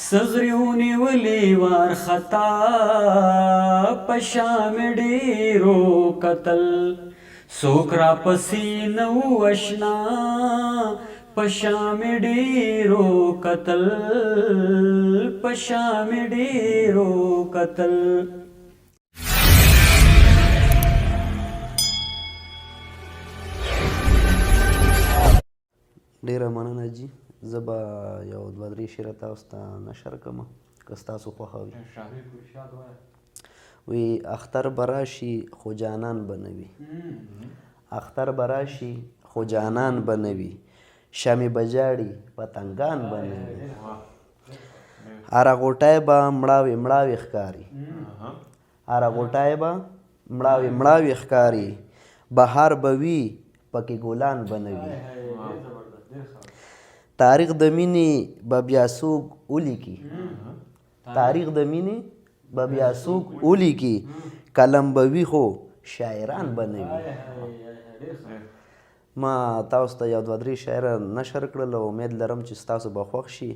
سغریونی ولی وارخطا پشام ډیرو قتل څوک را پسې نه و اشنا پشام ډیرو قتل پشام ډیرو قتل. ډیره مننه جی. زه به یو دوه درې شعره تاسو ته نشر کړم که ستاسو خوښه وي. وی اختر به راشي خو جانان به نه وي، اختر به راشي خو جانان به نه وي، شمې به ژاړي پتنګان به نه وي، هره غوټۍ به مړاوې مړاوې ښکاري، هره غوټۍ به مړاوې مړاوې ښکاري، بهار به وي پکې ګلان به نه وي، تاریخ د مینې به بیا څوک ولیکي، تاریخ د مینې به بیا څوک ولیکي، قلم به وي خو شاعران به نه وي. ما تاسو ته یو دوه درې شعر نشر کړل او امید لرم چې ستاسو به خوښ شي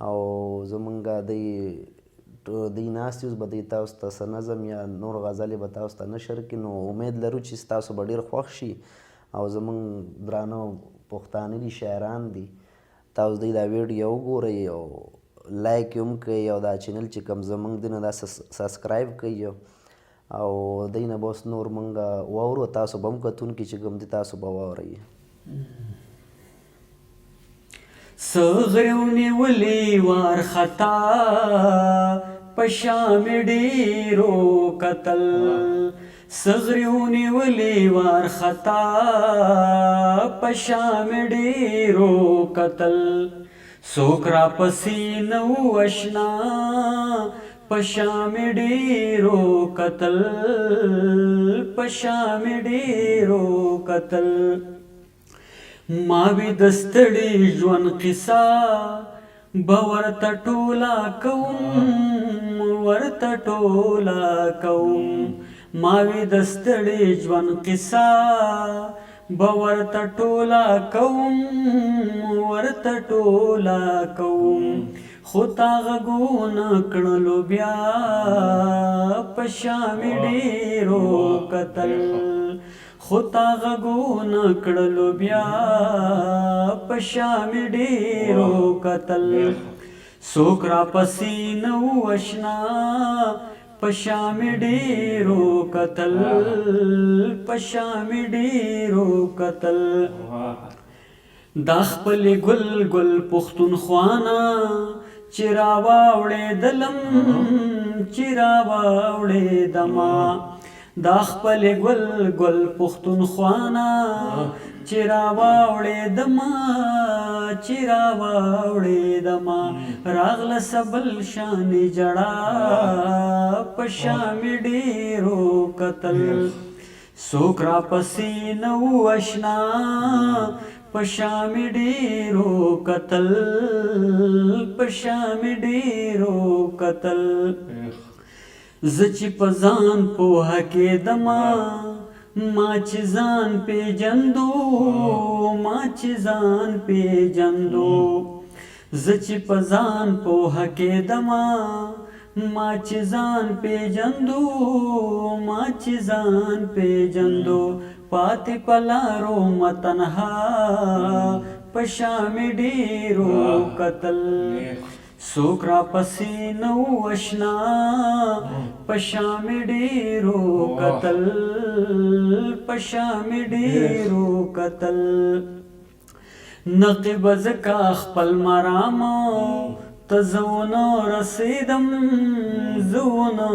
او زمونږ دی ناست یو به دی تاسو ته څه نظم یا نور غزلې به تاسو ته نشر کړي. نو امید لرو چې ستاسو به ډېر خوښ شي او زمونږ درانه پښتانه دي شاعران دي. تاسو دی دا ویډیو وګورئ او لایک یې هم کړئ او دا چینل چې کوم زمونږ دی نه دا سبسکرایب کړئ او دی نه به اوس نور مونږ واورو، تاسو به هم کتونکي چې کوم دي تاسو به واورئ. سغریونی ولی وارخطا پشام ډیرو قتل سغریونی ولی وارخطا پشام ډیرو قتل څوک را پسې نه و اشنا پشام ډیرو قتل پشام ډیرو قتل. ما وی د ستړي ژوند قصه به ورته ټوله کوم ورته ټوله کوم، ما وی د ستړي ژوند قصه به ورته ټوله کوم ورته ټوله کوم، خو تا غږونه کړلو بیا پشام ډیرو قتل، خو تا غږونه کړلو بیا پشام ډیرو قتل، څوک را پسې نه و اشنا پشام ډیرو قتل پشام ډیرو قتل. دا خپل ګل ګل پښتونخوانا چې راواوړېدلم چې راواوړېدما، دا خپل ګل ګل پښتونخوانا چې راواوړېدما چې راواوړېدما، راغله سبل شانې جړا پشام ډیرو قتل، څوک را پسې نه و اشنا پشام ډیرو قتل پشام ډیرو قتل. زه چې په ځان پوهه کېدما ما چې ځان پیژندو ما چې ځان پیژندو، زه چې په ځان پوهه کېدما ما چې ځان پیژندو ما چې ځان پیژندو، پاتې په لارو متنها پشام ډیرو قتل، څوک را پسې نه و اشنا پشام ډیرو قتل پشام ډیرو قتل. نقب زکا خپل مرامو ته زونه رسیدم زونه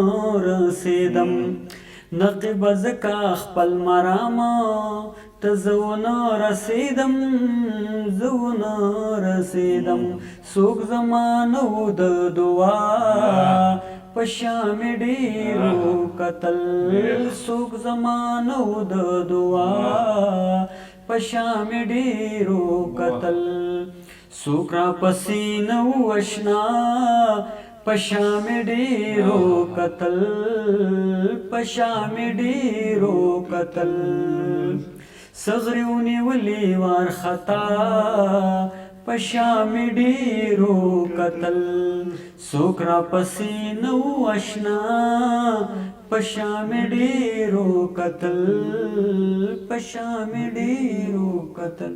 رسیدم، نقب زکا خپل مرامو ته زونه رسیدم زونه رسیدم، څوک زما نه و د دعا پشام ډیرو قتل، څوک زما نه و د دعا پشام ډیرو قتل، څوک را پسې نه و اشنا پشام ډیرو قتل پشام ډیرو قتل. سغریونی ولی وارخطا پشامی ډیرو قتل څوک را پسې نو اشنا پشامی ډیرو قتل پشامی ډیرو قتل